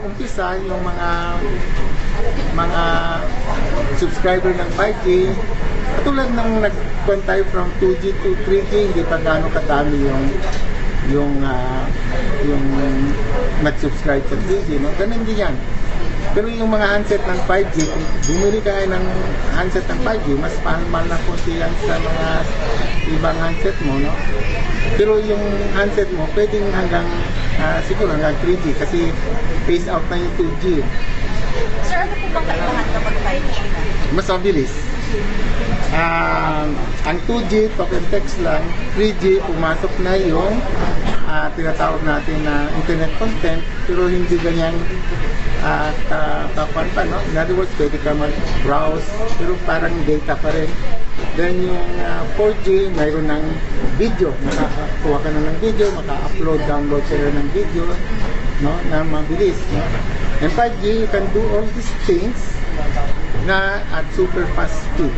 umpisa yung mga subscriber ng 5G, katulad ng nag-gone tayo from 2G to 3G, hindi pa gaano kadami yung nag-subscribe sa 3G, no? Ganun din yan. Pero yung mga handset ng 5G, kung bumili ka ng handset ng 5G, mas mahal na konti yan sa mga ibang handset mo, no? Pero yung handset mo, pwedeng siguro hanggang 3G kasi phase out na yung 2G. Sir, ano po bang kailangan kapag 5G na? Mas mabilis. Ang 2G, talk and text lang. 3G, pumasok na yung tinatawag natin na internet content, pero hindi ganyan kapan pa, no? In other words, pwede ka mag-browse, pero parang data pa rin. Then yung 4G, mayroon ng video. Makakuha ka na ng video, maka-upload, download ka na ng video, no? Na mabilis. No? And 5G, you can do all these things na at super fast speed.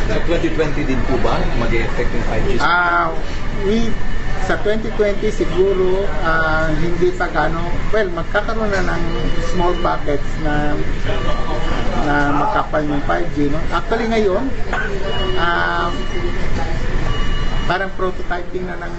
Sa 2020 din po ba mag-e-effect yung 5G? Sa 2020 siguro hindi pa gano, well, magkakaroon na ng small packets na makapal yung 5G, no? Actually ngayon parang prototyping na ng